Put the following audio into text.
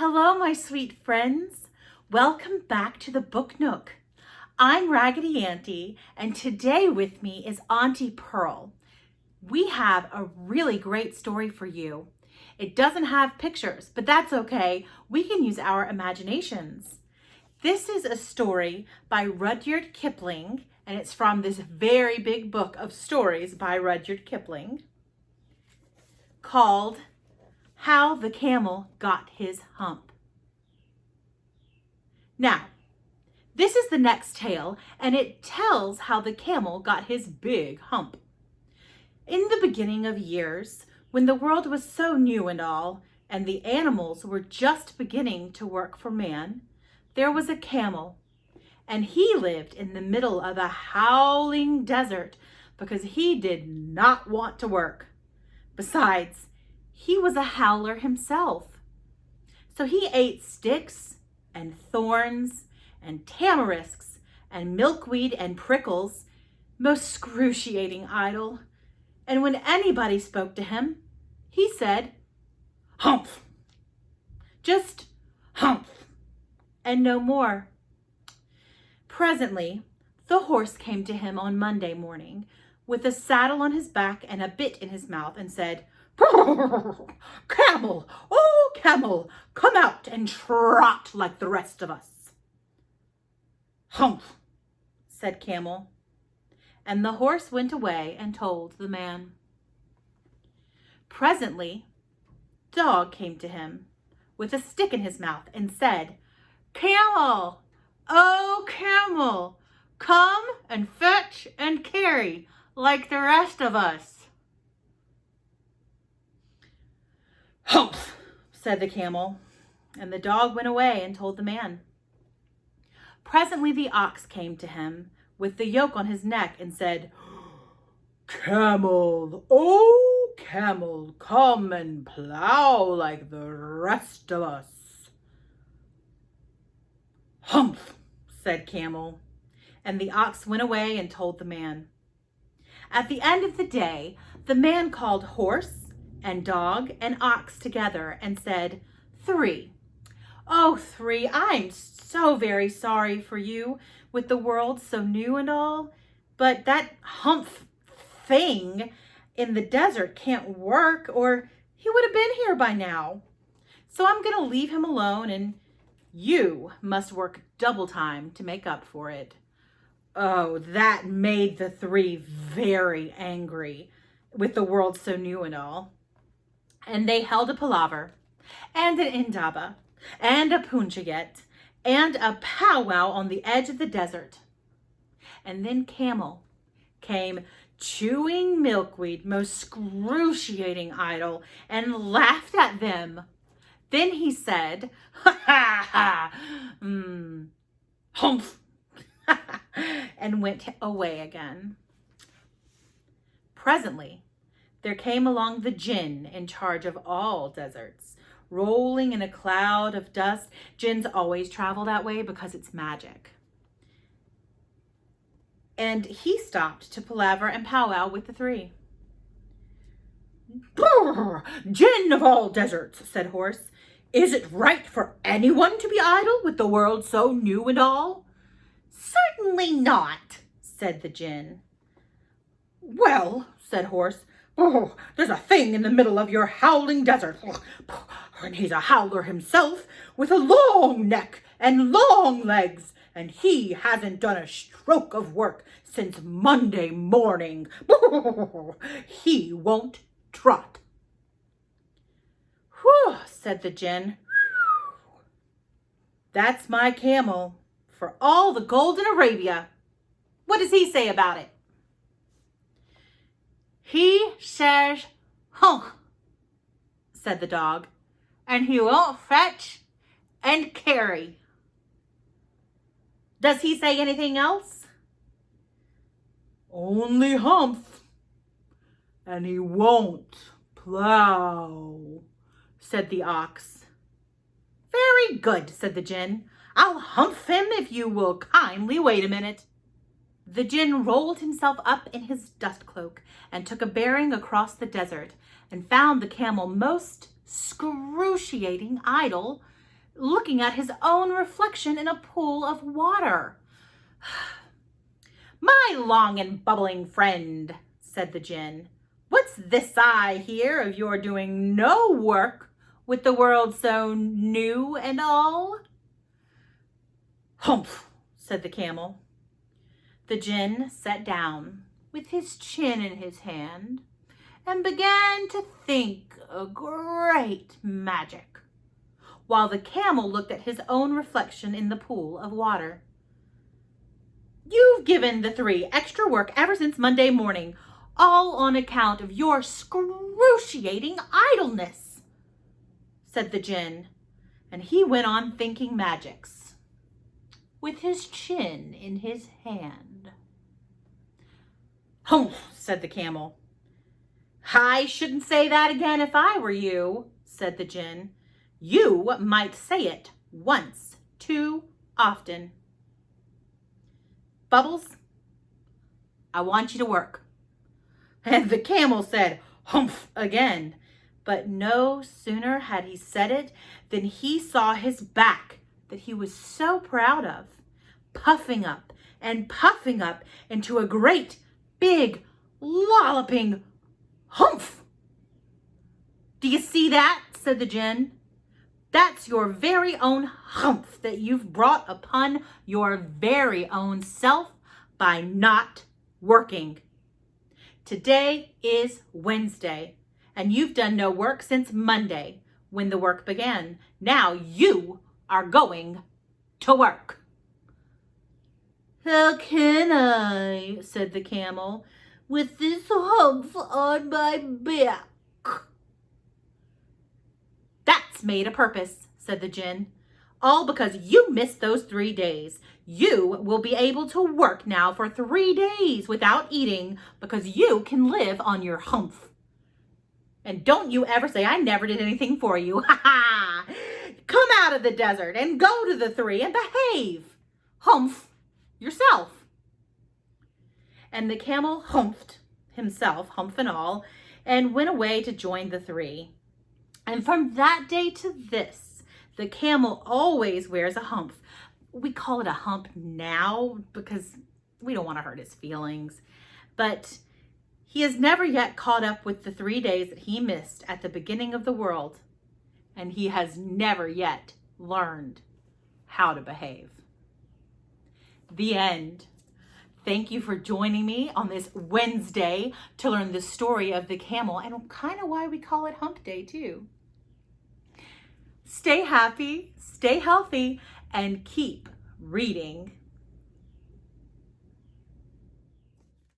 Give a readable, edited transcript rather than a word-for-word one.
Hello, my sweet friends. Welcome back to the Book Nook. I'm Raggedy Auntie, and today with me is Auntie Purl. We have a really great story for you. It doesn't have pictures, but that's okay. We can use our imaginations. This is a story by Rudyard Kipling, and it's from this very big book of stories by Rudyard Kipling called How the Camel Got His Hump. Now, this is the next tale, and it tells how the camel got his big hump. In the beginning of years, when the world was so new and all, and the animals were just beginning to work for man, there was a camel, and he lived in the middle of a howling desert because he did not want to work. Besides, he was a howler himself. So he ate sticks and thorns and tamarisks and milkweed and prickles, most excruciating idle. And when anybody spoke to him, he said, "Humph!" Just humph, and no more. Presently, the horse came to him on Monday morning with a saddle on his back and a bit in his mouth and said, "Camel, oh camel, come out and trot like the rest of us." "Humph," said Camel, and the horse went away and told the man. Presently, Dog came to him with a stick in his mouth and said, "Camel, oh camel, come and fetch and carry like the rest of us." "Humph," said the camel, and the dog went away and told the man. Presently the ox came to him with the yoke on his neck and said, "Camel, oh camel, come and plow like the rest of us." "Humph," said Camel, and the ox went away and told the man. At the end of the day, the man called horse and dog and ox together and said, "Three. Oh, three, I'm so very sorry for you with the world so new and all, but that humph thing in the desert can't work or he would have been here by now. So I'm going to leave him alone and you must work double time to make up for it." Oh, that made the three very angry with the world so new and all. And they held a palaver, and an indaba, and a punchayet, and a powwow on the edge of the desert. And then Camel came chewing milkweed, most excruciating idle, and laughed at them. Then he said, "Ha ha ha, humph," and went away again. Presently, there came along the djinn in charge of all deserts, rolling in a cloud of dust. Jinns always travel that way because it's magic. And he stopped to palaver and powwow with the three. "Brr, Jinn of all deserts," said Horse, "is it right for anyone to be idle with the world so new and all?" "Certainly not," said the Jinn. "Well," said Horse, "oh, there's a thing in the middle of your howling desert, and he's a howler himself with a long neck and long legs, and he hasn't done a stroke of work since Monday morning. He won't trot." "Whew," said the Jinn. "That's my camel for all the gold in Arabia. What does he say about it?" "He says, humph," said the dog, "and he won't fetch and carry." "Does he say anything else?" "Only humph, and he won't plow," said the ox. "Very good," said the Jinn. "I'll humph him if you will kindly wait a minute." The Jinn rolled himself up in his dust cloak and took a bearing across the desert and found the camel most excruciating idle looking at his own reflection in a pool of water. "My long and bubbling friend," said the gin, "what's this I hear of your doing no work with the world so new and all?" "Humph," said the camel. The gin sat down with his chin in his hand and began to think a great magic, while the camel looked at his own reflection in the pool of water. "You've given the three extra work ever since Monday morning, all on account of your excruciating idleness," said the gin, and he went on thinking magics with his chin in his hand. "Humph," said the camel. "I shouldn't say that again if I were you," said the gin. "You might say it once too often. Bubbles, I want you to work." And the camel said, "Humph," again. But no sooner had he said it than he saw his back that he was so proud of, puffing up into a great, big, lolloping humph. "Do you see that?" said the gin. "That's your very own humph that you've brought upon your very own self by not working. Today is Wednesday, and you've done no work since Monday, when the work began. Now you are going to work." "How can I," said the camel, "with this humph on my back?" "That's made a purpose," said the gin. "All because you missed those 3 days. You will be able to work now for 3 days without eating, because you can live on your humph. And don't you ever say I never did anything for you. Ha ha! Come out of the desert and go to the three and behave. Humph yourself." And the camel humphed himself, humph and all, and went away to join the three. And from that day to this, the camel always wears a humph. We call it a hump now because we don't want to hurt his feelings. But he has never yet caught up with the 3 days that he missed at the beginning of the world. And he has never yet learned how to behave. The end. Thank you for joining me on this Wednesday to learn the story of the camel and kind of why we call it Hump Day too. Stay happy, stay healthy, and keep reading.